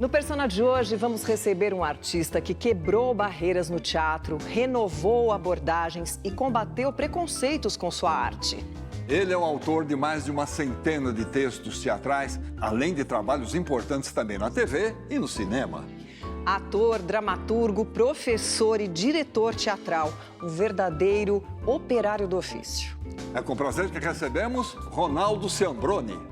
No Persona de hoje, vamos receber um artista que quebrou barreiras no teatro, renovou abordagens e combateu preconceitos com sua arte. Ele é o autor de mais de uma centena de textos teatrais, além de trabalhos importantes também na TV e no cinema. Ator, dramaturgo, professor e diretor teatral, um verdadeiro operário do ofício. É com prazer que recebemos Ronaldo Ciambroni.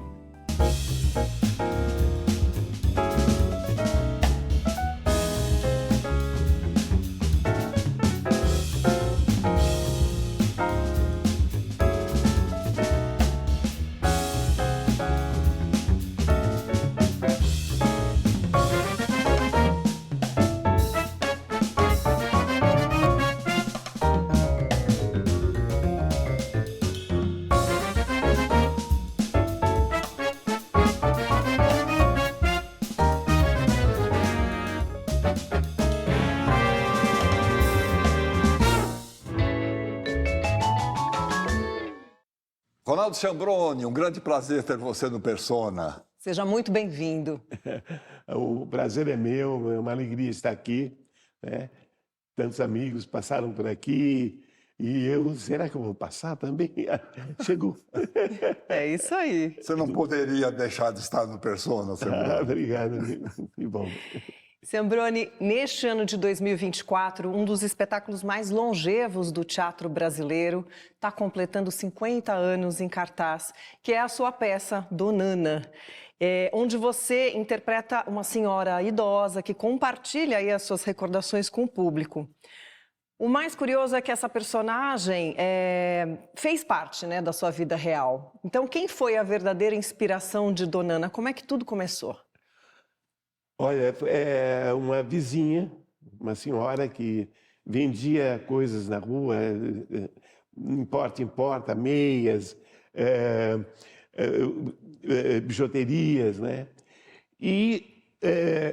Ronaldo Ciambroni, um grande prazer ter você no Persona. Seja muito bem-vindo. O prazer é meu, é uma alegria estar aqui, né? Tantos amigos passaram por aqui e eu, será que eu vou passar também? Chegou. É isso aí. Você não poderia deixar de estar no Persona, Ciambroni. Obrigado, que bom. Ciambroni, neste ano de 2024, um dos espetáculos mais longevos do teatro brasileiro está completando 50 anos em cartaz, que é a sua peça Donana, onde você interpreta uma senhora idosa que compartilha aí as suas recordações com o público. O mais curioso é que essa personagem fez parte, né, da sua vida real. Então, quem foi a verdadeira inspiração de Donana? Como é que tudo começou? Olha, é uma vizinha, uma senhora que vendia coisas na rua, importa em porta, meias, bijuterias, né? E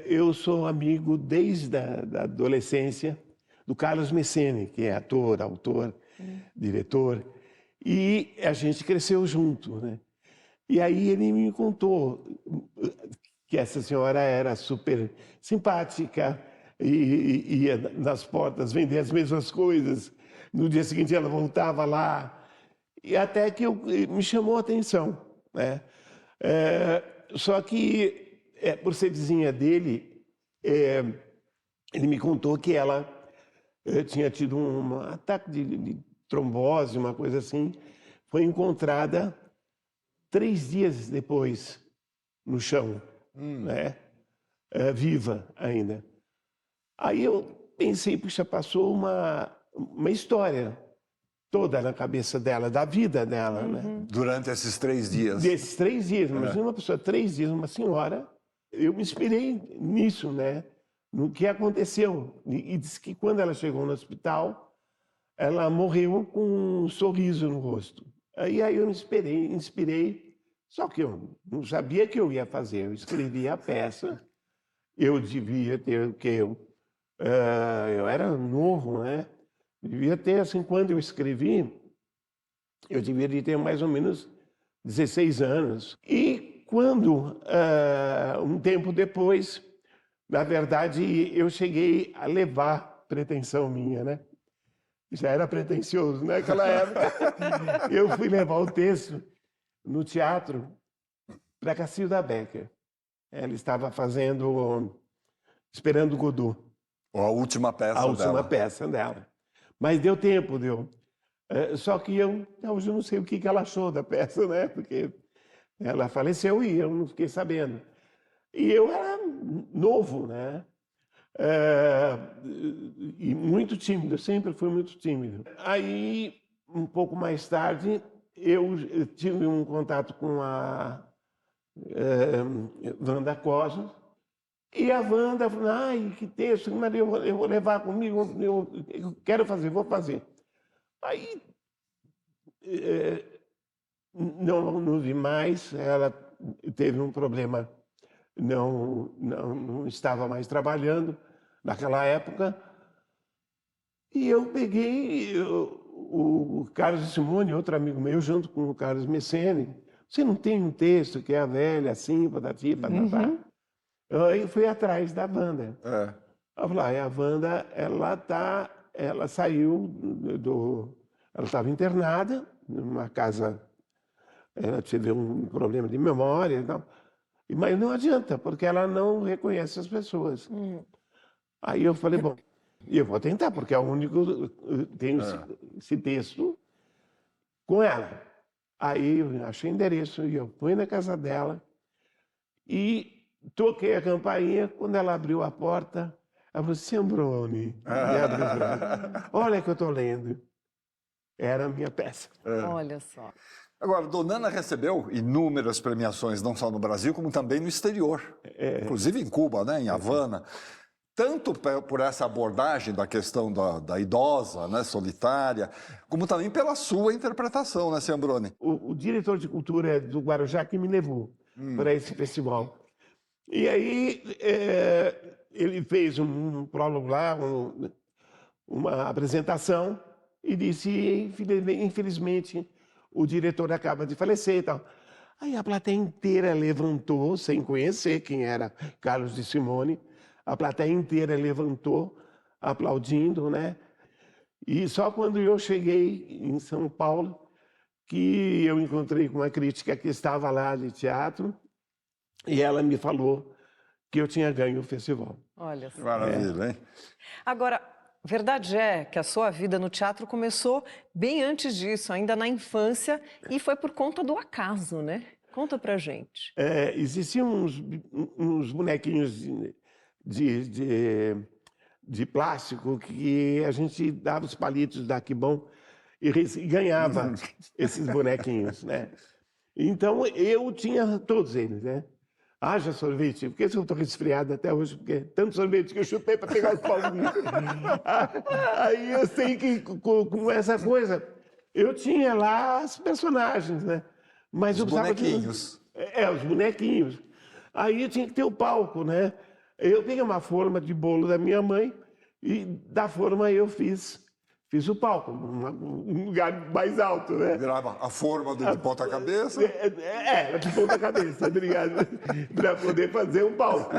eu sou amigo desde a adolescência do Carlos Messene, que é ator, autor, diretor, e a gente cresceu junto, né? E aí ele me contou que essa senhora era super simpática e ia nas portas vender as mesmas coisas. No dia seguinte ela voltava lá, e até que me chamou a atenção, né? Só que, por ser vizinha dele, ele me contou que ela tinha tido um ataque de trombose, uma coisa assim, foi encontrada 3 dias depois no chão. Né? Viva ainda. Aí eu pensei, puxa, passou uma história toda na cabeça dela, da vida dela, né? Durante esses 3 dias. Desses 3 dias, imagina uma pessoa, 3 dias, uma senhora. Eu me inspirei nisso, né? No que aconteceu. E disse que quando ela chegou no hospital, ela morreu com um sorriso no rosto. Aí eu me inspirei. Só que eu não sabia o que eu ia fazer. Eu escrevi a peça. Eu devia ter o quê? Eu era novo, né? Devia ter, assim, quando eu escrevi, eu devia ter mais ou menos 16 anos. E quando, um tempo depois, na verdade, eu cheguei a levar pretensão minha, né? Já era pretensioso naquela época. Eu fui levar o texto no teatro para Cacilda Becker. Ela estava esperando Godot. A última peça dela. A última peça dela. Mas deu tempo, deu. Só que hoje eu não sei o que ela achou da peça, né? Porque ela faleceu e eu não fiquei sabendo. E eu era novo, né? E muito tímido, eu sempre fui muito tímido. Aí, um pouco mais tarde, eu tive um contato com a Wanda Cosmos, e a Wanda falou, ai, que texto, mas eu vou levar comigo, eu quero fazer, vou fazer. Aí, não vi mais, ela teve um problema, não estava mais trabalhando naquela época, e eu peguei o Carlos Simone, outro amigo meu, junto com o Carlos Messene. Você não tem um texto que é a velha, assim, patati, patatá? Aí fui atrás da Wanda. É. Eu falei, a Wanda, ela saiu ela estava internada numa casa, ela teve um problema de memória e tal. Mas não adianta, porque ela não reconhece as pessoas. Aí eu falei, bom, eu vou tentar, porque é o único, tenho esse texto com ela. Aí eu achei endereço e eu fui na casa dela e toquei a campainha. Quando ela abriu a porta, ela falou, Sembroni, me abriu os braços. Olha que eu estou lendo. Era a minha peça. Olha só. Agora, Dona Ana recebeu inúmeras premiações, não só no Brasil, como também no exterior. Inclusive em Cuba, né, em Havana. Tanto por essa abordagem da questão da idosa, né, solitária, como também pela sua interpretação, né, Sembroni? O diretor de cultura do Guarujá que me levou para esse festival. E aí ele fez um prólogo lá, uma apresentação, e disse, infelizmente, o diretor acaba de falecer e tal. Aí a plateia inteira levantou, sem conhecer quem era Carlos de Simone. A plateia inteira levantou, aplaudindo, né? E só quando eu cheguei em São Paulo, que eu encontrei com uma crítica que estava lá de teatro, e ela me falou que eu tinha ganho o festival. Olha só. Maravilha, hein? Agora, verdade é que a sua vida no teatro começou bem antes disso, ainda na infância, e foi por conta do acaso, né? Conta pra gente. Existiam uns bonequinhos de plástico que a gente dava os palitos da Quibom e ganhava esses bonequinhos, né? Então, eu tinha todos eles, né? Haja sorvete, porque eu estou resfriado até hoje, porque tanto sorvete que eu chutei para pegar os pauzinhos. Aí eu sei que com essa coisa, eu tinha lá os personagens, né? Mas Os bonequinhos. Os bonequinhos. Aí eu tinha que ter o palco, né? Eu peguei uma forma de bolo da minha mãe e da forma eu fiz o palco, um lugar mais alto, né? Virava a forma de ponta-cabeça. De ponta-cabeça, obrigado, para poder fazer um palco.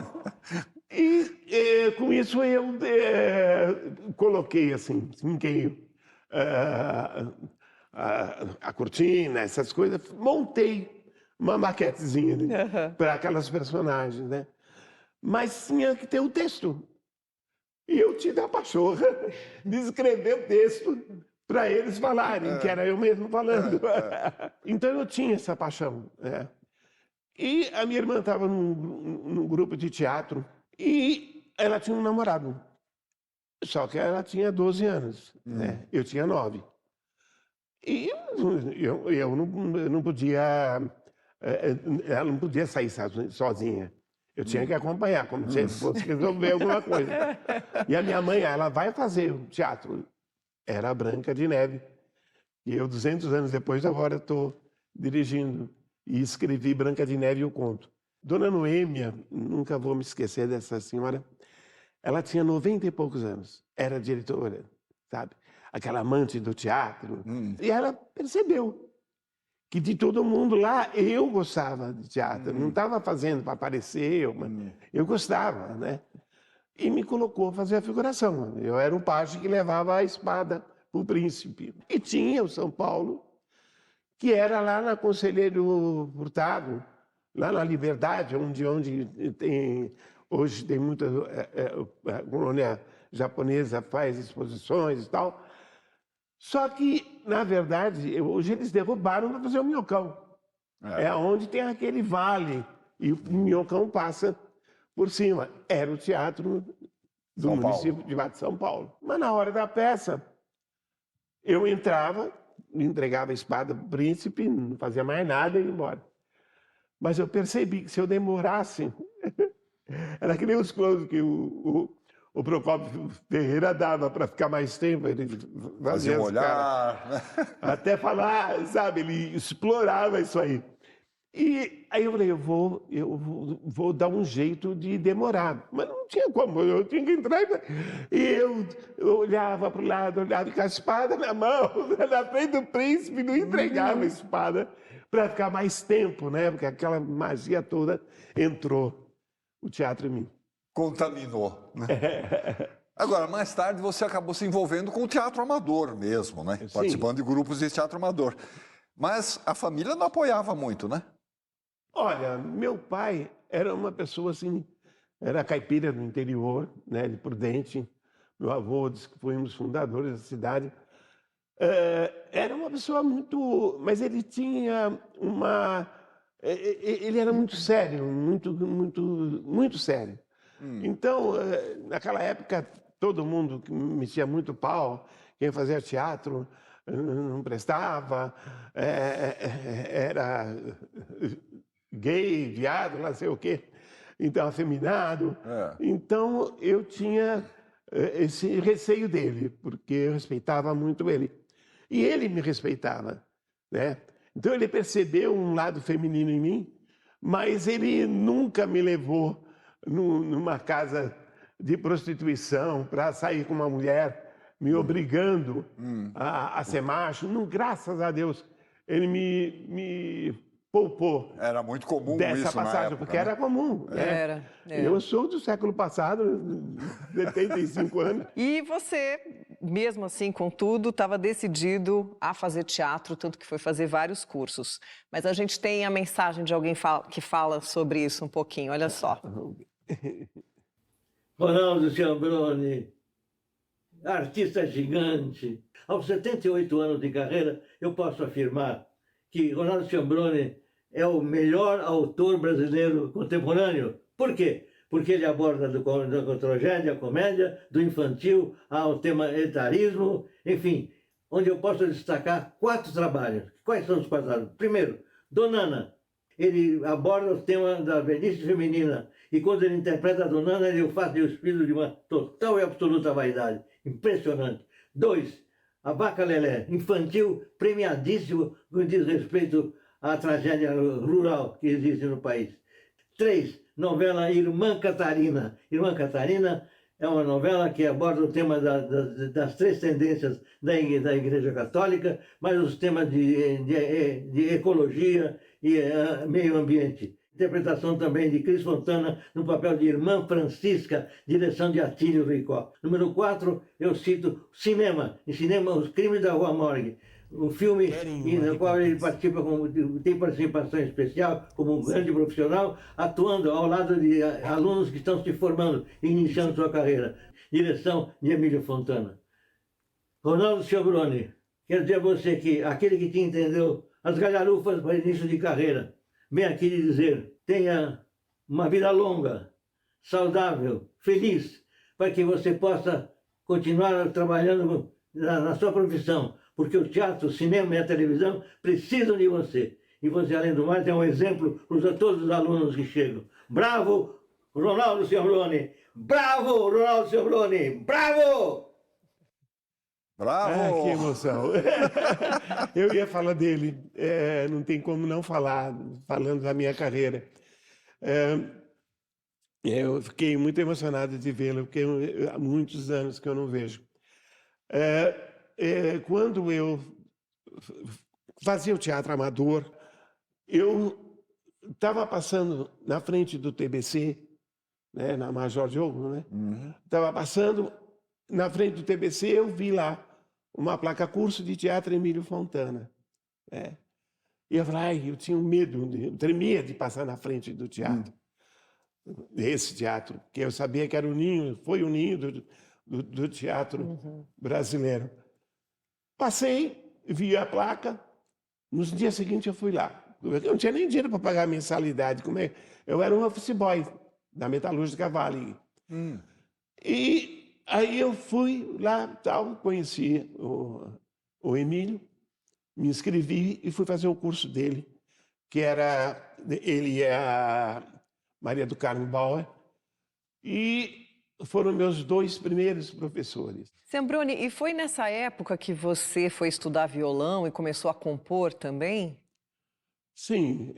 E com isso eu coloquei assim, finquei a cortina, essas coisas, montei uma maquetezinha, né, para aquelas personagens, né? Mas tinha que ter o texto. E eu tive a pachorra de escrever o texto para eles falarem, que era eu mesmo falando. Então eu tinha essa paixão. Né? E a minha irmã estava num grupo de teatro e ela tinha um namorado. Só que ela tinha 12 anos, né? Eu tinha 9. E eu não podia... Ela não podia sair sozinha. Eu tinha que acompanhar, como se fosse resolver alguma coisa. E a minha mãe, ela vai fazer o teatro. Era a Branca de Neve. E eu, 200 anos depois, agora estou dirigindo. E escrevi Branca de Neve e o conto. Dona Noêmia, nunca vou me esquecer dessa senhora, ela tinha 90 e poucos anos. Era diretora, sabe? Aquela amante do teatro. E ela percebeu que de todo mundo lá eu gostava de teatro, não estava fazendo para aparecer, eu gostava, né? E me colocou a fazer a figuração. Eu era o pajem que levava a espada para o príncipe. E tinha o São Paulo, que era lá na Conselheiro Hurtado, lá na Liberdade, onde hoje tem muita a colônia japonesa faz exposições e tal. Só que, na verdade, hoje eles derrubaram para fazer o Minhocão. É onde tem aquele vale e o Minhocão passa por cima. Era o teatro do município de São Paulo. Mas na hora da peça, eu entrava, entregava a espada para o príncipe, não fazia mais nada e ia embora. Mas eu percebi que se eu demorasse, era que nem os close que o Procópio Ferreira dava para ficar mais tempo, ele fazia um olhar, né? Até falar, sabe, ele explorava isso aí. E aí eu falei, eu vou dar um jeito de demorar. Mas não tinha como, eu tinha que entrar e eu olhava para o lado, olhava com a espada na mão, na frente do príncipe, não entregava a espada para ficar mais tempo, né? Porque aquela magia toda entrou. o teatro em mim. Contaminou, né? Agora, mais tarde, você acabou se envolvendo com o teatro amador mesmo, né? Sim. Participando de grupos de teatro amador. Mas a família não apoiava muito, né? Olha, meu pai era uma pessoa assim, era caipira do interior, né, de Prudente. Meu avô disse que fomos fundadores da cidade. Era uma pessoa muito, mas ele tinha uma, ele era muito sério, muito sério. Então, naquela época, todo mundo que metia muito pau, quem fazia teatro não prestava, era gay, viado, não sei o quê, então afeminado. Então eu tinha esse receio dele, porque eu respeitava muito ele. E ele me respeitava, né? Então ele percebeu um lado feminino em mim, mas ele nunca me levou numa casa de prostituição para sair com uma mulher, me obrigando a ser macho. Não, graças a Deus, ele me poupou. Era muito comum dessa isso na passagem, época, porque né? era comum. Né? Era. Eu sou do século passado, 75 anos. E você, mesmo assim, contudo, estava decidido a fazer teatro, tanto que foi fazer vários cursos. Mas a gente tem a mensagem de alguém que fala sobre isso um pouquinho, olha só. Ronaldo Ciambrone, artista gigante. Aos 78 anos de carreira, eu posso afirmar que Ronaldo Ciambrone é o melhor autor brasileiro contemporâneo. Por quê? Porque ele aborda da tragédia, a comédia, do infantil ao tema etarismo, enfim, onde eu posso destacar 4 trabalhos. Quais são os 4 trabalhos? Primeiro, Donana. Ele aborda o tema da velhice feminina. E quando ele interpreta a Donana, ele o faz de espírito de uma total e absoluta vaidade. Impressionante. 2, A Vaca Lelé, infantil, premiadíssimo, com diz respeito à tragédia rural que existe no país. 3, novela Irmã Catarina. Irmã Catarina é uma novela que aborda o tema das 3 tendências da Igreja Católica, mas os temas de ecologia e meio ambiente. Interpretação também de Cris Fontana no papel de Irmã Francisca, direção de Atílio Ricó. Número 4, eu cito cinema. Em cinema, Os Crimes da Rua Morgue. Um filme no qual ele participa, tem participação especial como um grande profissional, atuando ao lado de alunos que estão se formando e iniciando sua carreira. Direção de Emílio Fontana. Ronaldo Ciambrone, quero dizer a você que aquele que te entendeu as galharufas para início de carreira, vem aqui lhe dizer, tenha uma vida longa, saudável, feliz, para que você possa continuar trabalhando na sua profissão, porque o teatro, o cinema e a televisão precisam de você. E você, além do mais, é um exemplo para todos os alunos que chegam. Bravo, Ronaldo Ciambrone! Bravo, Ronaldo Ciambrone! Bravo! Bravo! Que emoção! Eu ia falar dele, não tem como não falar, falando da minha carreira. Eu fiquei muito emocionado de vê-lo, porque há muitos anos que eu não vejo. Quando eu fazia o teatro amador, eu estava passando na frente do TBC, né, na Major Diogo, né? Estava passando na frente do TBC, eu vi lá uma placa curso de teatro Emílio Fontana. Né? E eu falei, eu tinha um medo, eu tremia de passar na frente do teatro, desse teatro, porque eu sabia que era o ninho, foi o ninho do teatro brasileiro. Passei, vi a placa, nos dias seguintes eu fui lá. Eu não tinha nem dinheiro para pagar a mensalidade. Eu era um office boy da Metalúrgica Vale. E aí eu fui lá, conheci o Emílio, me inscrevi e fui fazer o curso dele, que era ele e a Maria do Carmo Bauer, e foram meus 2 primeiros professores. Ciambrone, e foi nessa época que você foi estudar violão e começou a compor também? Sim,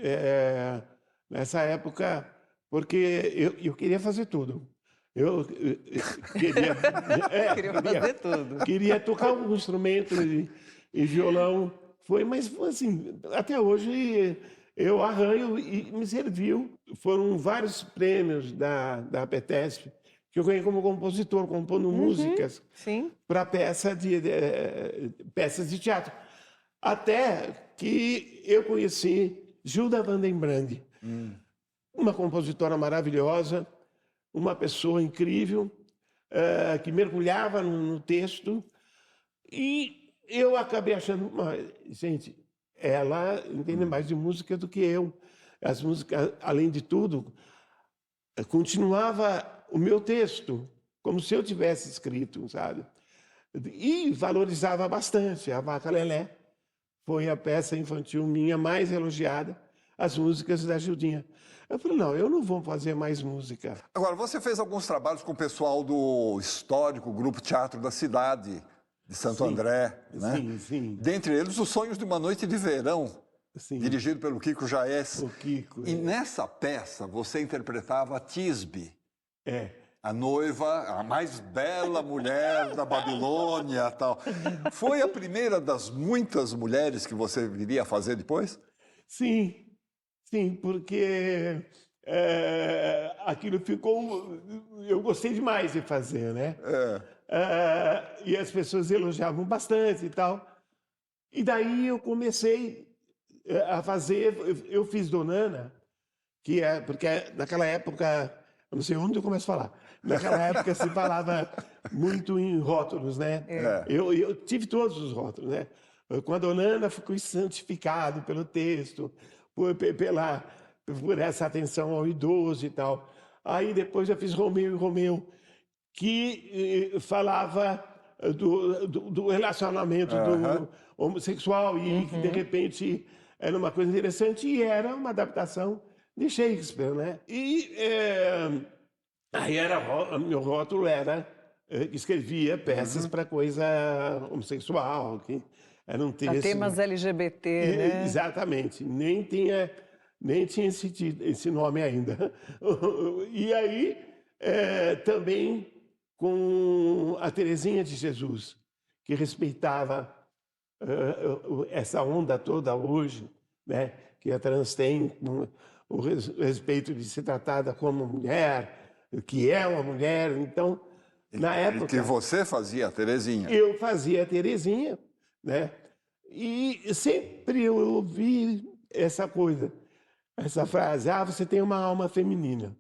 nessa época, porque eu queria fazer tudo. Eu queria, Queria fazer tudo. Queria tocar um instrumento e violão. Mas foi assim, até hoje eu arranho e me serviu. Foram vários prêmios da APTESP que eu ganhei como compositor, compondo músicas Sim. para peças de teatro. Até que eu conheci Gilda Vandenbrand, uma compositora maravilhosa, uma pessoa incrível, que mergulhava no texto, e eu acabei achando, gente, ela entende mais de música do que eu. As músicas, além de tudo, continuava o meu texto, como se eu tivesse escrito, sabe? E valorizava bastante. A Vaca Lelé foi a peça infantil minha mais elogiada, as músicas da Gildinha. Eu falei, não, eu não vou fazer mais música. Agora, você fez alguns trabalhos com o pessoal do histórico Grupo Teatro da Cidade, de Santo André, né? Sim, sim. Dentre eles, Os Sonhos de uma Noite de Verão, Sim. dirigido pelo Kiko Jaes. O Kiko. E nessa peça, você interpretava a Tisbe, É. a noiva, a mais bela mulher da Babilônia, tal. Foi a primeira das muitas mulheres que você viria a fazer depois? Sim, sim, porque aquilo ficou... Eu gostei demais de fazer, né? E as pessoas elogiavam bastante e tal. E daí eu comecei a fazer... Eu fiz Donana, porque naquela época... Eu não sei onde eu começo a falar. Naquela época se falava muito em rótulos, né? Eu tive todos os rótulos, né? Com a Donana fui santificado pelo texto, por essa atenção ao idoso e tal. Aí depois eu fiz Romeu e Romeu, que falava do relacionamento do homossexual e que, de repente, era uma coisa interessante e era uma adaptação de Shakespeare, né? E aí meu rótulo era que escrevia peças para coisa homossexual, que eram textos... Temas LGBT, né? Exatamente. Nem tinha esse nome ainda. E aí, também com a Teresinha de Jesus, que respeitava essa onda toda hoje, né? Que a trans tem, o respeito de ser tratada como mulher, que é uma mulher. Então, na época... E que você fazia a Teresinha. Eu fazia a Teresinha, né? E sempre eu ouvi essa coisa, essa frase, você tem uma alma feminina.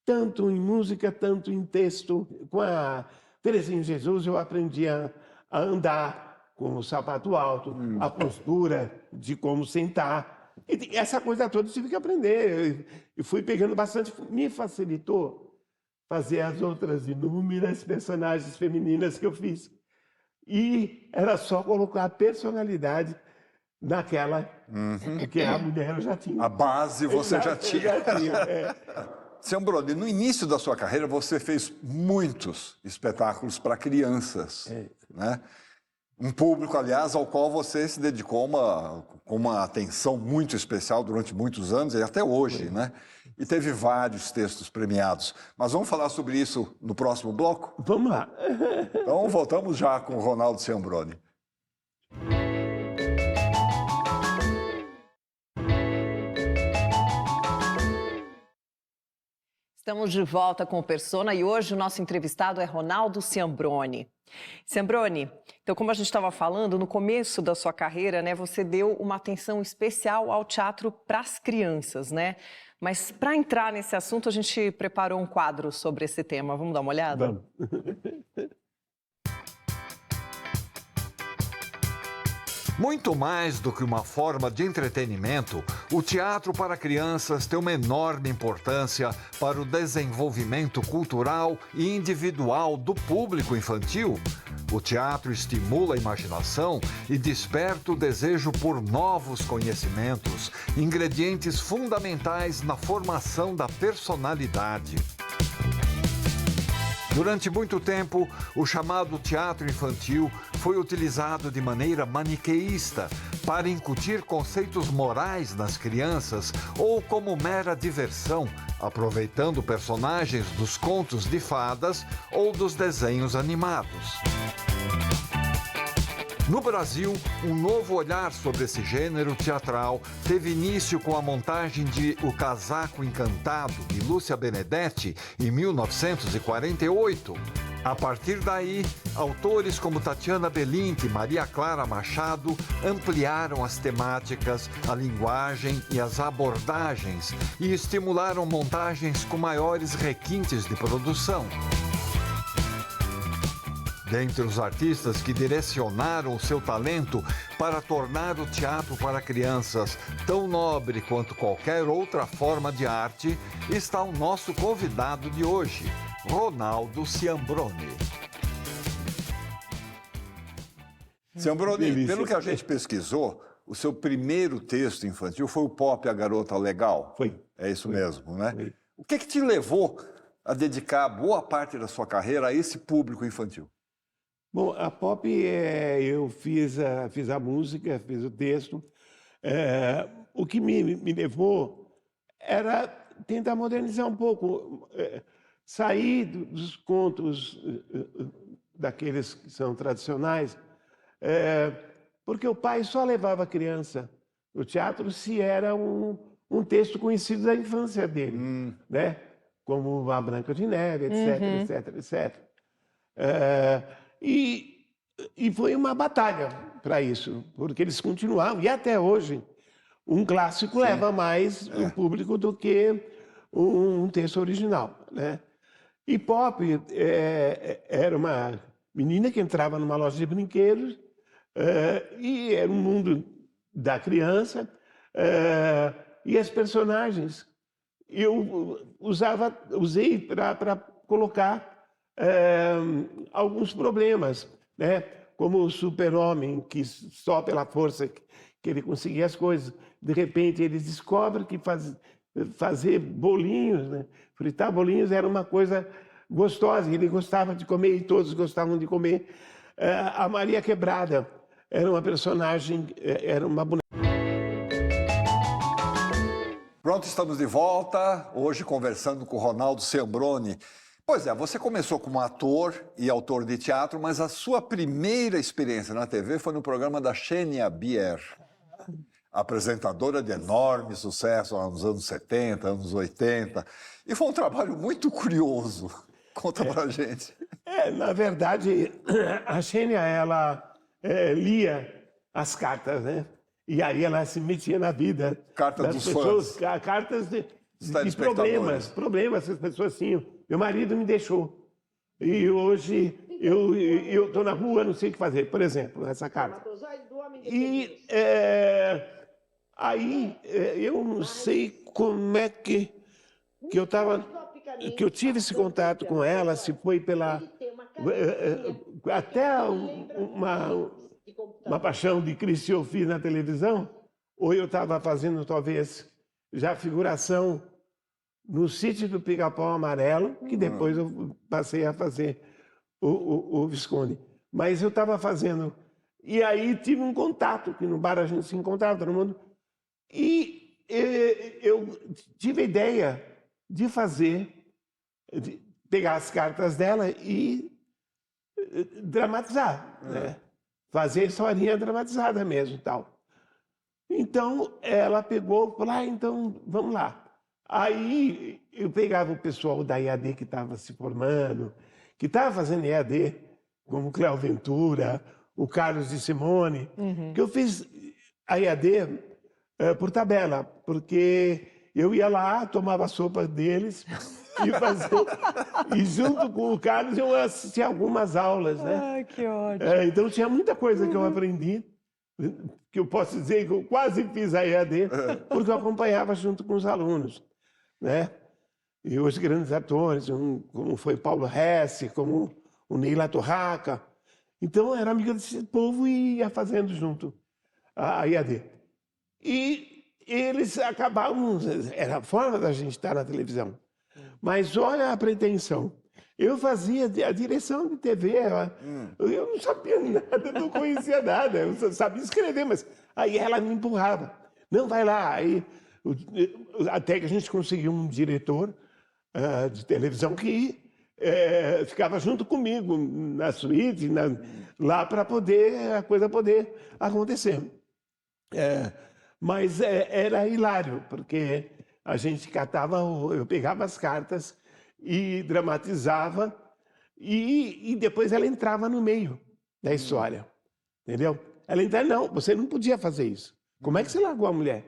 Tanto em música, tanto em texto. Com a Teresinha Jesus eu aprendi a andar com o sapato alto, a postura de como sentar. E essa coisa toda eu tive que aprender. E fui pegando bastante. Me facilitou fazer as outras inúmeras personagens femininas que eu fiz. E era só colocar a personalidade naquela que a mulher eu já tinha. A base você já tinha. Ciambrone, no início da sua carreira, você fez muitos espetáculos para crianças, né? Um público, aliás, ao qual você se dedicou uma atenção muito especial durante muitos anos e até hoje, né? E teve vários textos premiados. Mas vamos falar sobre isso no próximo bloco? Vamos lá. Então, voltamos já com o Ronaldo Ciambrone. Estamos de volta com o Persona e hoje o nosso entrevistado é Ronaldo Ciambrone. Ciambrone, então como a gente estava falando, no começo da sua carreira, né, você deu uma atenção especial ao teatro para as crianças, né? Mas para entrar nesse assunto, a gente preparou um quadro sobre esse tema. Vamos dar uma olhada? Vamos. Muito mais do que uma forma de entretenimento, o teatro para crianças tem uma enorme importância para o desenvolvimento cultural e individual do público infantil. O teatro estimula a imaginação e desperta o desejo por novos conhecimentos, ingredientes fundamentais na formação da personalidade. Durante muito tempo, o chamado teatro infantil foi utilizado de maneira maniqueísta para incutir conceitos morais nas crianças ou como mera diversão, aproveitando personagens dos contos de fadas ou dos desenhos animados. No Brasil, um novo olhar sobre esse gênero teatral teve início com a montagem de O Casaco Encantado, de Lúcia Benedetti, em 1948. A partir daí, autores como Tatiana Belink e Maria Clara Machado ampliaram as temáticas, a linguagem e as abordagens e estimularam montagens com maiores requintes de produção. Dentre os artistas que direcionaram o seu talento para tornar o teatro para crianças tão nobre quanto qualquer outra forma de arte, está o nosso convidado de hoje, Ronaldo Ciambrone. Ciambrone, pelo que a gente pesquisou, o seu primeiro texto infantil foi o Pop, a Garota Legal. Foi. É isso mesmo, né? Foi. O que te levou a dedicar boa parte da sua carreira a esse público infantil? Bom, a Pop, eu fiz a música, fiz o texto. O que me levou era tentar modernizar um pouco, sair dos contos daqueles que são tradicionais, porque o pai só levava a criança no teatro se era um texto conhecido da infância dele, né? Como A Branca de Neve, etc, etc, etc. E foi uma batalha para isso, porque eles continuavam, e até hoje, um clássico leva mais o público do que um texto original, né? E Pop era uma menina que entrava numa loja de brinquedos e era um mundo da criança e as personagens eu usei para colocar alguns problemas, né? Como o super-homem, que só pela força que ele conseguia as coisas, de repente ele descobre que fazer bolinhos, né? Fritar bolinhos era uma coisa gostosa, ele gostava de comer e todos gostavam de comer. A Maria Quebrada era uma personagem, era uma boneca. Pronto, estamos de volta, hoje conversando com o Ronaldo Ciambrone. Pois é, você começou como ator e autor de teatro, mas a sua primeira experiência na TV foi no programa da Xenia Bier, apresentadora de enorme sucesso nos anos 70, anos 80. E foi um trabalho muito curioso. Conta pra gente. Na verdade, a Xenia, ela lia as cartas, né? E aí ela se metia na vida das pessoas, cartas de problemas que as pessoas tinham. Meu marido me deixou. E hoje eu estou na rua, não sei o que fazer. Por exemplo, essa carta. E aí eu não sei como é que eu tive esse contato com ela, se foi pela até uma paixão de Cristo eu fiz na televisão, ou eu estava fazendo talvez já figuração no Sítio do Pica-Pau Amarelo, que depois eu passei a fazer o Visconde. Mas eu estava fazendo... E aí tive um contato, que no bar a gente se encontrava, todo mundo. E eu tive a ideia de pegar as cartas dela e dramatizar, né? Fazer historinha dramatizada mesmo, tal. Então, ela pegou e falou, então, vamos lá. Aí, eu pegava o pessoal da IAD que estava se formando, que estava fazendo IAD, como o Cléo Ventura, o Carlos de Simone, que eu fiz a IAD por tabela, porque eu ia lá, tomava a sopa deles e fazia... E junto com o Carlos eu assistia algumas aulas, né? Ai, que ótimo. Então tinha muita coisa que eu aprendi, que eu posso dizer que eu quase fiz a EAD, porque eu acompanhava junto com os alunos, né? E os grandes atores, como foi Paulo Hesse, como o Neila Torraca. Então eu era amigo desse povo e ia fazendo junto a EAD. E eles acabavam, era a forma da gente estar na televisão. Mas olha a pretensão. Eu fazia a direção de TV, eu não sabia nada, não conhecia nada, eu só sabia escrever, mas aí ela me empurrava. Não, vai lá. Aí, até que a gente conseguiu um diretor de televisão que ficava junto comigo na suíte, lá para a coisa poder acontecer. Mas era hilário, porque a gente eu pegava as cartas e dramatizava, e depois ela entrava no meio da história, entendeu? Ela entrava, não, você não podia fazer isso. Como é que você largou a mulher?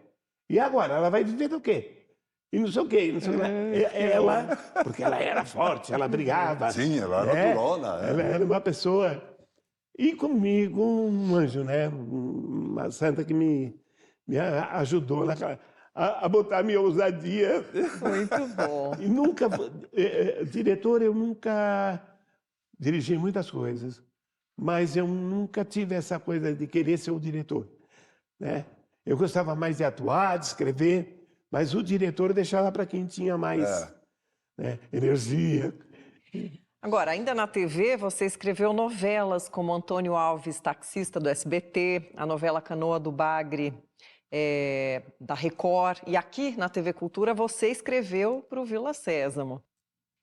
E agora? Ela vai viver do quê? E não sei o quê, não sei o quê. Porque ela era forte, ela brigava. Sim, ela era durona. Ela era uma pessoa... E comigo, um anjo, né? Uma santa que me ajudou a botar a minha ousadia. Muito bom. E nunca... diretor, eu nunca dirigi muitas coisas, mas eu nunca tive essa coisa de querer ser o diretor, né? Eu gostava mais de atuar, de escrever, mas o diretor eu deixava para quem tinha mais energia. Agora, ainda na TV, você escreveu novelas como Antônio Alves, taxista do SBT, a novela Canoa do Bagre, da Record. E aqui na TV Cultura você escreveu para o Vila Sésamo.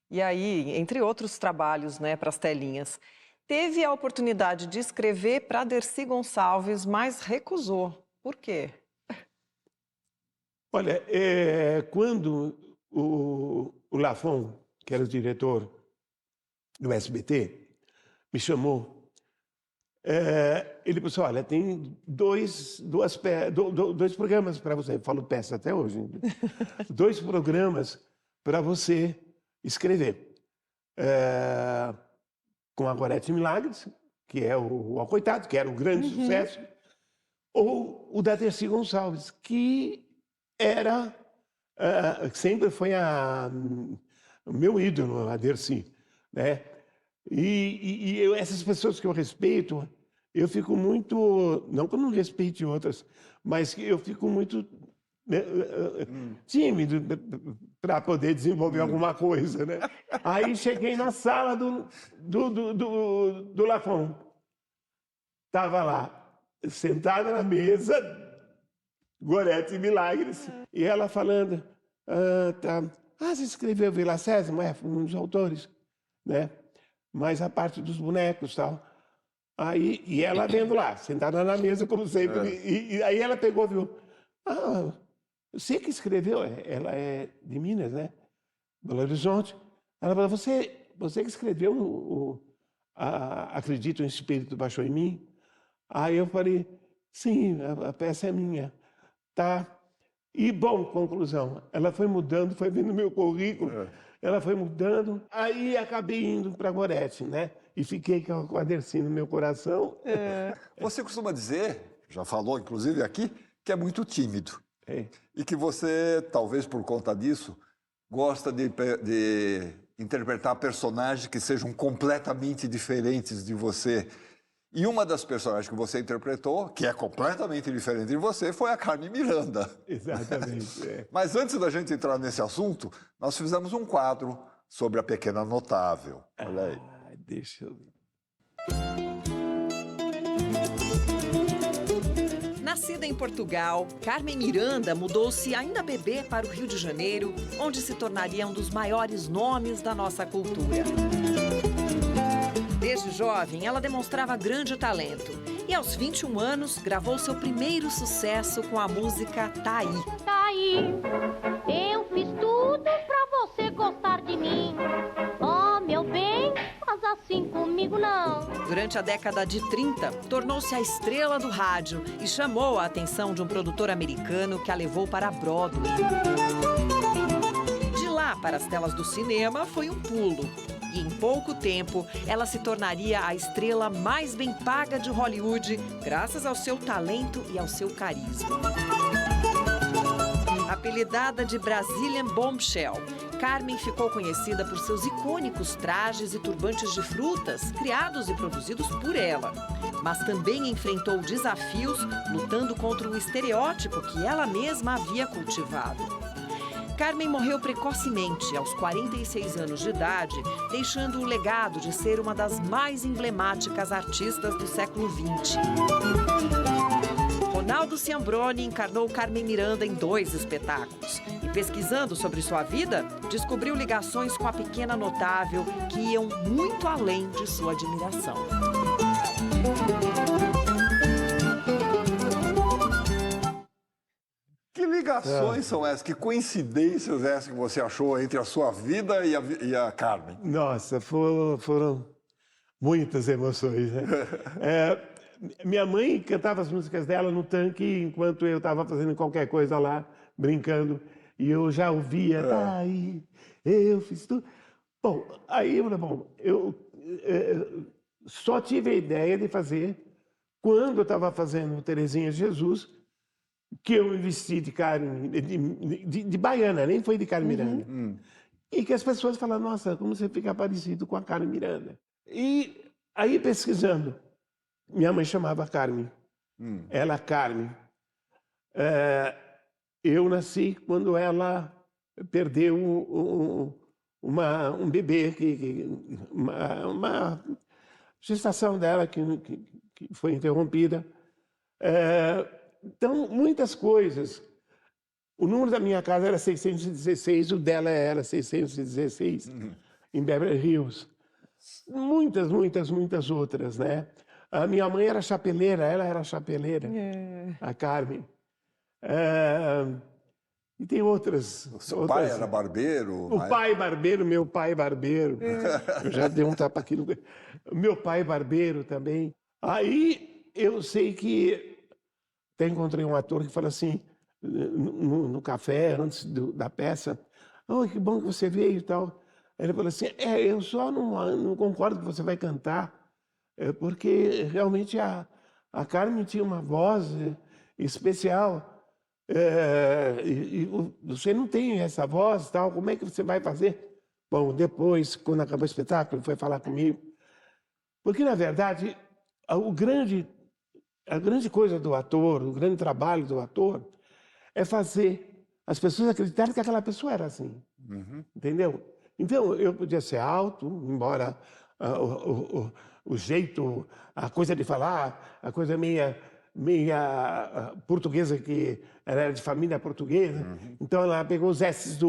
E aí, entre outros trabalhos, né, para as telinhas. Teve a oportunidade de escrever para Dercy Gonçalves, mas recusou. Por quê? Olha, quando o Lafon, que era o diretor do SBT, me chamou, ele pensou, olha, tem dois programas para você. Eu falo peça até hoje. 2 programas para você escrever. Com a Gorete Milagres, que é o Acoitado, que era um grande sucesso, ou o da Dercy Gonçalves, que era, sempre foi o meu ídolo, a Dercy, né? E essas pessoas que eu respeito, eu fico muito, não que eu não respeite outras, mas que eu fico muito tímido para poder desenvolver alguma coisa, né? Aí cheguei na sala do Lafon. Estava lá, sentada na mesa, Gorete Milagres, e ela falando, você escreveu Vila Sésamo? Um dos autores, né? Mas a parte dos bonecos e tal. Aí, e ela vendo lá, sentada na mesa, como sempre, e aí ela pegou e viu, você que escreveu, ela é de Minas, né? Belo Horizonte. Ela falou, você que escreveu Acredito, um Espírito Baixou em Mim? Aí eu falei, sim, a peça é minha. Tá. E, bom, conclusão, ela foi mudando, foi vendo meu currículo, ela foi mudando, aí acabei indo para a Gorete, né? E fiquei com a Dercy no meu coração. Você costuma dizer, já falou inclusive aqui, que é muito tímido. E que você, talvez por conta disso, gosta de interpretar personagens que sejam completamente diferentes de você. E uma das personagens que você interpretou, que é completamente diferente de você, foi a Carmen Miranda. Exatamente. Mas antes da gente entrar nesse assunto, nós fizemos um quadro sobre a Pequena Notável. Olha aí. Deixa eu ver. Nascida em Portugal, Carmen Miranda mudou-se ainda bebê para o Rio de Janeiro, onde se tornaria um dos maiores nomes da nossa cultura. Desde jovem, ela demonstrava grande talento e aos 21 anos gravou seu primeiro sucesso com a música Tá Aí. Tá aí, eu fiz tudo pra você gostar de mim. Oh, meu bem, faz assim comigo não. Durante a década de 30, tornou-se a estrela do rádio e chamou a atenção de um produtor americano que a levou para a Broadway. De lá para as telas do cinema foi um pulo. E em pouco tempo, ela se tornaria a estrela mais bem paga de Hollywood, graças ao seu talento e ao seu carisma. Apelidada de Brazilian Bombshell, Carmen ficou conhecida por seus icônicos trajes e turbantes de frutas, criados e produzidos por ela. Mas também enfrentou desafios, lutando contra o estereótipo que ela mesma havia cultivado. Carmen morreu precocemente, aos 46 anos de idade, deixando o legado de ser uma das mais emblemáticas artistas do século XX. Ronaldo Ciambrone encarnou Carmen Miranda em 2 espetáculos. E pesquisando sobre sua vida, descobriu ligações com a pequena notável que iam muito além de sua admiração. Que ligações são essas? Que coincidências essas que você achou entre a sua vida e a Carmen? Nossa, foram muitas emoções, né? Minha mãe cantava as músicas dela no tanque enquanto eu estava fazendo qualquer coisa lá, brincando, e eu já ouvia, tá aí, eu fiz tudo. Bom, aí eu falei, eu só tive a ideia de fazer quando eu estava fazendo Terezinha de Jesus, que eu me vesti de Carmen, de baiana, nem foi de Carmen Miranda. E que as pessoas falaram, nossa, como você fica parecido com a Carmen Miranda. E aí, pesquisando, minha mãe chamava Carmen. Ela, Carmen. Eu nasci quando ela perdeu um bebê, uma gestação dela que foi interrompida. Então, muitas coisas. O número da minha casa era 616, o dela era 616, em Beverly Hills. Muitas outras, né? A minha mãe era chapeleira, ela era chapeleira, a Carmen. E tem outras. O seu pai era barbeiro? O pai barbeiro, meu pai barbeiro. Eu já dei um tapa aqui no... Meu pai barbeiro também. Aí eu sei que até encontrei um ator que fala assim, no café, antes da peça, oh, que bom que você veio e tal. Ele falou assim, eu só não concordo que você vai cantar, porque realmente a Carmen tinha uma voz especial, e você não tem essa voz, tal, como é que você vai fazer? Bom, depois, quando acabou o espetáculo, ele foi falar comigo, porque, na verdade, a grande coisa do ator, o grande trabalho do ator, é fazer as pessoas acreditarem que aquela pessoa era assim, entendeu? Então, eu podia ser alto, embora o jeito, a coisa de falar, a coisa meia portuguesa, que ela era de família portuguesa. Então, ela pegou os S's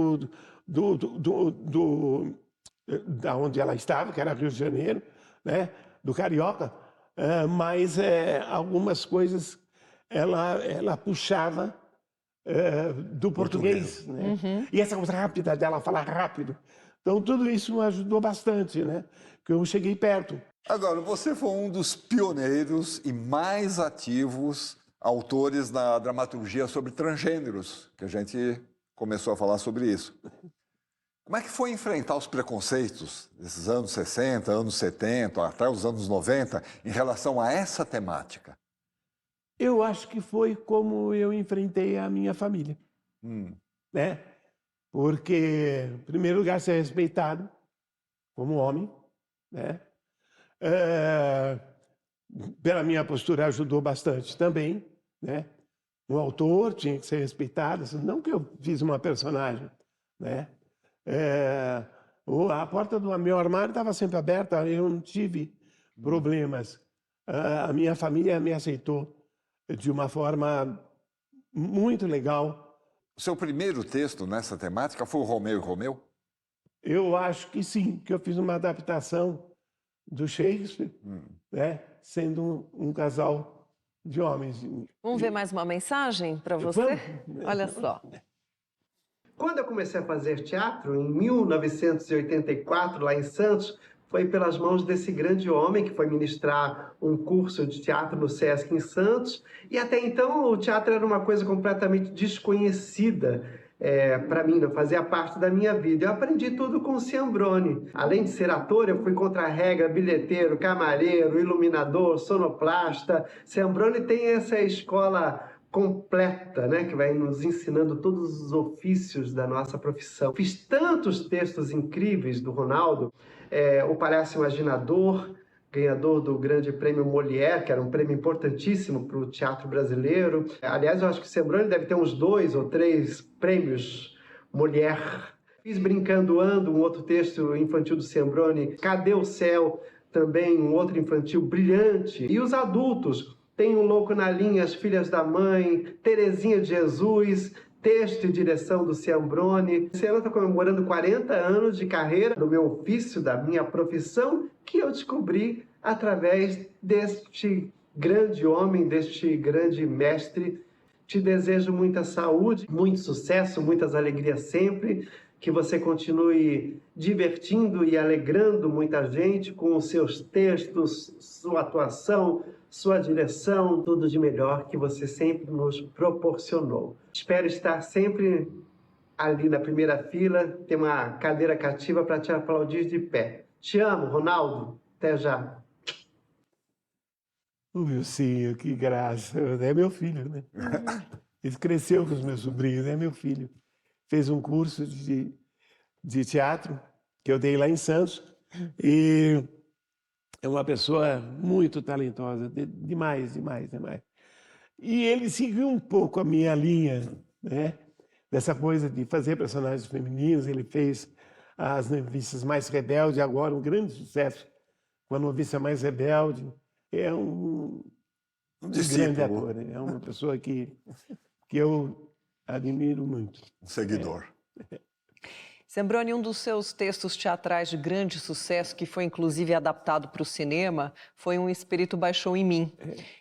da onde ela estava, que era Rio de Janeiro, né? Do carioca, mas algumas coisas ela puxava do português, né? E essa coisa rápida dela, falar rápido. Então, tudo isso me ajudou bastante, né? Porque eu cheguei perto. Agora, você foi um dos pioneiros e mais ativos autores da dramaturgia sobre transgêneros, que a gente começou a falar sobre isso. Como é que foi enfrentar os preconceitos desses anos 60, anos 70, até os anos 90, em relação a essa temática? Eu acho que foi como eu enfrentei a minha família, né? Porque, em primeiro lugar, ser respeitado como homem, né? Pela minha postura ajudou bastante também, né? O autor tinha que ser respeitado, não que eu fiz uma personagem, né? A porta do meu armário estava sempre aberta, eu não tive problemas. A minha família me aceitou de uma forma muito legal. O seu primeiro texto nessa temática foi o Romeu e Romeu? Eu acho que sim, que eu fiz uma adaptação do Shakespeare, né? Sendo um casal de homens. Vamos ver mais uma mensagem para você? Olha só. Quando eu comecei a fazer teatro, em 1984, lá em Santos, foi pelas mãos desse grande homem que foi ministrar um curso de teatro no Sesc em Santos. E até então o teatro era uma coisa completamente desconhecida para mim, não fazia parte da minha vida. Eu aprendi tudo com o Ciambrone. Além de ser ator, eu fui contra-regra, bilheteiro, camareiro, iluminador, sonoplasta. Ciambrone tem essa escola completa, né, que vai nos ensinando todos os ofícios da nossa profissão. Fiz tantos textos incríveis do Ronaldo, O Palhaço Imaginador, ganhador do Grande Prêmio Molière, que era um prêmio importantíssimo para o teatro brasileiro. Aliás, eu acho que o Ciambrone deve ter uns 2 ou 3 prêmios Molière. Fiz Brincando Ando, um outro texto infantil do Ciambrone. Cadê o Céu? Também um outro infantil brilhante. E os adultos, Tem Um Louco na Linha, As Filhas da Mãe, Terezinha de Jesus, texto e direção do Ciambrone. Esse ano está comemorando 40 anos de carreira do meu ofício, da minha profissão, que eu descobri através deste grande homem, deste grande mestre. Te desejo muita saúde, muito sucesso, muitas alegrias sempre, que você continue divertindo e alegrando muita gente com os seus textos, sua atuação, sua direção, tudo de melhor que você sempre nos proporcionou. Espero estar sempre ali na primeira fila, ter uma cadeira cativa para te aplaudir de pé. Te amo, Ronaldo. Até já. O Wilsinho, que graça. É meu filho, né? Ele cresceu com os meus sobrinhos, é meu filho. Fez um curso de teatro que eu dei lá em Santos e é uma pessoa muito talentosa, demais. E ele seguiu um pouco a minha linha, né? Dessa coisa de fazer personagens femininos. Ele fez As Noviças Mais Rebeldes, agora um grande sucesso com A Noviça Mais Rebelde. É um grande ator, é uma pessoa que eu admiro muito. Um seguidor. Ciambrone, um dos seus textos teatrais de grande sucesso, que foi inclusive adaptado para o cinema, foi Um Espírito Baixou em Mim.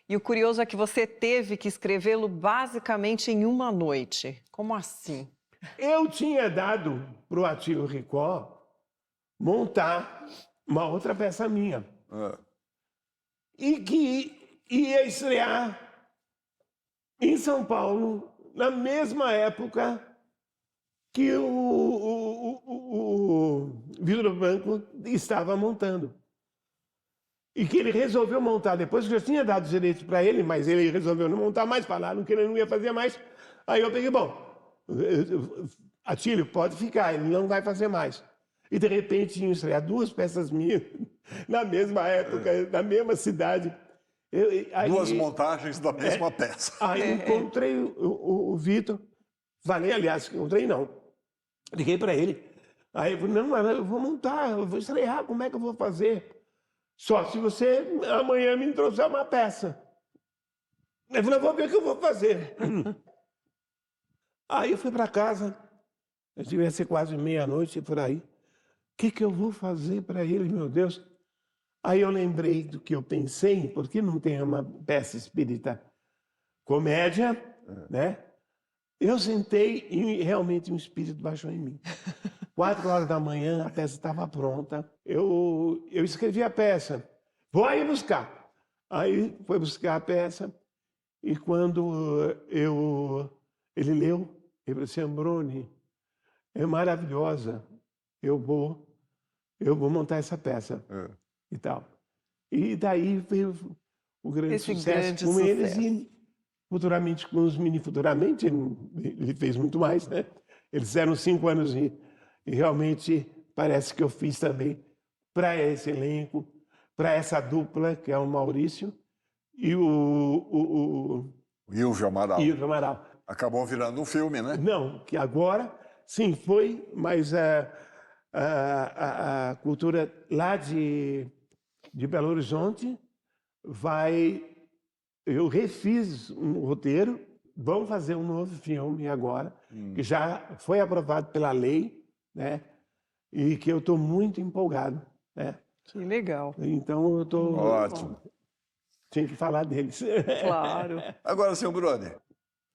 E o curioso é que você teve que escrevê-lo basicamente em uma noite. Como assim? Eu tinha dado para o Atílio Ricó montar uma outra peça minha. E que ia estrear em São Paulo, na mesma época que o Vitor Branco estava montando. E que ele resolveu montar, depois que eu tinha dado os direitos para ele, mas ele resolveu não montar mais, falaram que ele não ia fazer mais. Aí eu peguei, bom, Atílio, pode ficar, ele não vai fazer mais. E de repente iam estrear duas peças minhas, na mesma época, na mesma cidade. Duas montagens da mesma peça. Aí encontrei o Vitor, falei, aliás, encontrei não. Liguei para ele. Aí eu falei, não, eu vou montar, eu vou estrear, como é que eu vou fazer? Só se você amanhã me trouxer uma peça. Eu falei, vou ver o que eu vou fazer. Aí eu fui para casa, eu devia ser quase meia-noite por aí. O que eu vou fazer para ele, meu Deus? Aí eu lembrei do que eu pensei, porque não tem uma peça espírita comédia, né? Eu sentei e realmente um espírito baixou em mim. 4 horas da manhã, a peça estava pronta. Eu escrevi a peça. Vou aí buscar. Aí foi buscar a peça e quando ele leu, ele falou, Ciambrone, é maravilhosa. Eu vou montar essa peça e tal. E daí veio o grande sucesso com eles e futuramente com os mini futuramente, ele fez muito mais, né? Eles fizeram 5 anos e realmente parece que eu fiz também para esse elenco, para essa dupla, que é o Maurício e o Ilvio Amaral. Ilvio Amaral. Acabou virando um filme, né? Não, que agora, sim, foi, mas a cultura lá de Belo Horizonte vai... Eu refiz um roteiro, vamos fazer um novo filme agora, que já foi aprovado pela lei, né? E que eu estou muito empolgado, né? Que legal. Então eu estou... Ótimo. Tinha que falar deles. Claro. Agora, Ciambrone,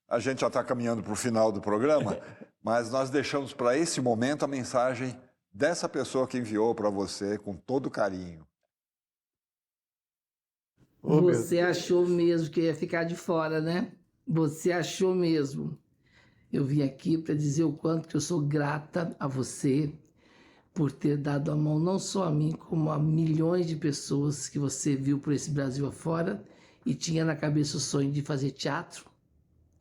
a gente já está caminhando para o final do programa, mas nós deixamos para esse momento a mensagem dessa pessoa que enviou para você com todo carinho. Você achou mesmo que eu ia ficar de fora, né? Você achou mesmo. Eu vim aqui para dizer o quanto que eu sou grata a você por ter dado a mão não só a mim, como a milhões de pessoas que você viu por esse Brasil afora e tinha na cabeça o sonho de fazer teatro.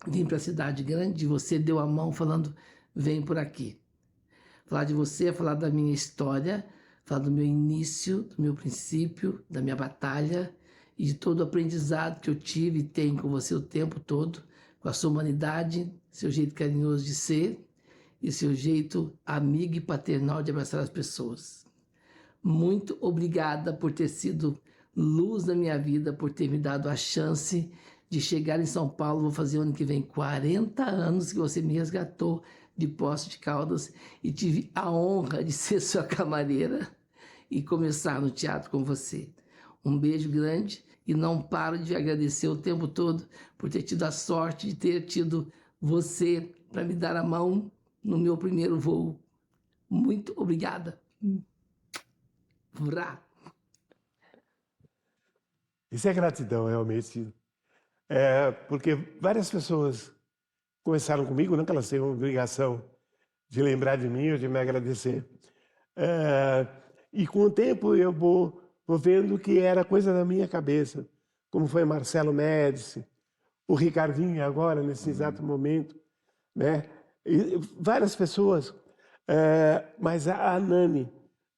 Vim para a cidade grande e você deu a mão falando, vem por aqui. Falar de você é falar da minha história, falar do meu início, do meu princípio, da minha batalha, e de todo o aprendizado que eu tive e tenho com você o tempo todo, com a sua humanidade, seu jeito carinhoso de ser e seu jeito amigo e paternal de abraçar as pessoas. Muito obrigada por ter sido luz na minha vida por ter me dado a chance de chegar em São Paulo. Vou fazer ano que vem 40 anos que você me resgatou de Poços de Caldas e tive a honra de ser sua camareira e começar no teatro com você. Um beijo grande e não paro de agradecer o tempo todo por ter tido a sorte de ter tido você para me dar a mão no meu primeiro voo. Muito obrigada. Vrá. Isso é gratidão, realmente. Porque várias pessoas começaram comigo, não que elas tenham obrigação de lembrar de mim ou de me agradecer. E com o tempo eu vou vendo que era coisa da minha cabeça, como foi Marcelo Médici, o Ricardinho agora, nesse exato momento, né? E várias pessoas, mas a Nani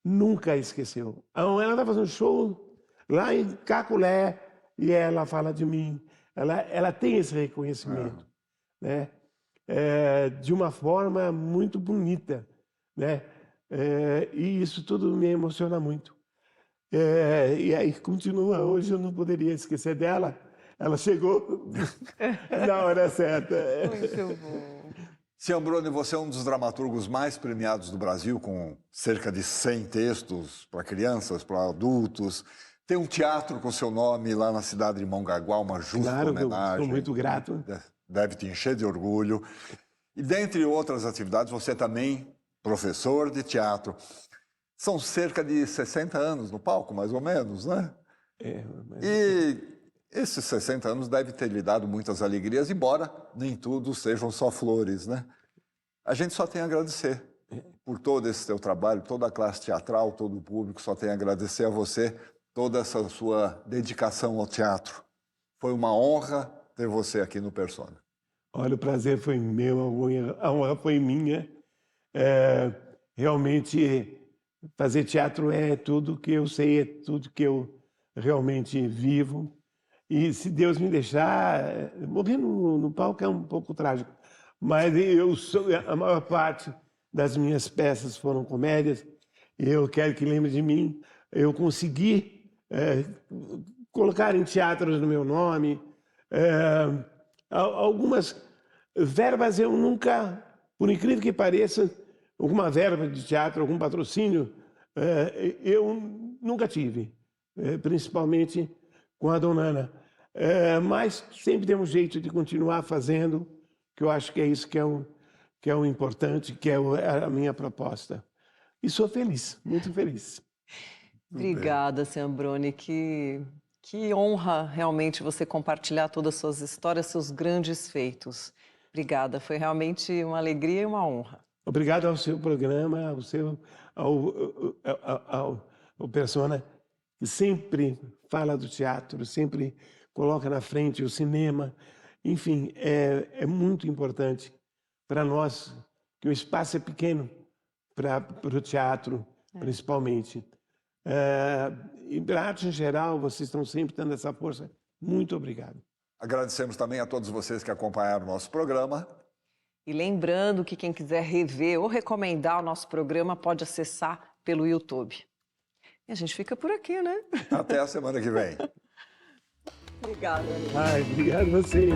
nunca esqueceu. Ela está fazendo show lá em Caculé e ela fala de mim. Ela tem esse reconhecimento, né? De uma forma muito bonita, né? E isso tudo me emociona muito. E aí continua, hoje eu não poderia esquecer dela. Ela chegou na hora certa. Muito bom. Ciambrone, você é um dos dramaturgos mais premiados do Brasil, com cerca de 100 textos para crianças, para adultos. Tem um teatro com seu nome lá na cidade de Mongaguá, uma justa homenagem. Claro, eu sou muito grato. Deve te encher de orgulho. E dentre outras atividades, você também professor de teatro. São cerca de 60 anos no palco, mais ou menos, né? E esses 60 anos devem ter lhe dado muitas alegrias, embora nem tudo sejam só flores, né? A gente só tem a agradecer por todo esse seu trabalho, toda a classe teatral, todo o público, só tem a agradecer a você toda essa sua dedicação ao teatro. Foi uma honra ter você aqui no Persona. Olha, o prazer foi meu, a honra foi minha. Realmente, fazer teatro é tudo que eu sei, é tudo que eu realmente vivo. E se Deus me deixar, morrer no palco é um pouco trágico, mas a maior parte das minhas peças foram comédias, e eu quero que lembre de mim. Eu consegui colocar em teatros no meu nome. Algumas verbas eu nunca, por incrível que pareça, alguma verba de teatro, algum patrocínio, eu nunca tive, principalmente com a Dona Ana. Mas sempre tem um jeito de continuar fazendo, que eu acho que é isso que é o importante, que é a minha proposta. E sou feliz, muito feliz. Obrigada, Ciambrone. Que honra realmente você compartilhar todas as suas histórias, seus grandes feitos. Obrigada, foi realmente uma alegria e uma honra. Obrigado ao seu programa, ao Persona, que sempre fala do teatro, sempre coloca na frente o cinema. Enfim, é muito importante para nós, que o espaço é pequeno para o teatro, principalmente. E para a arte em geral, vocês estão sempre dando essa força. Muito obrigado. Agradecemos também a todos vocês que acompanharam o nosso programa. E lembrando que quem quiser rever ou recomendar o nosso programa pode acessar pelo YouTube. E a gente fica por aqui, né? Até a semana que vem. Obrigada. Obrigado a vocês.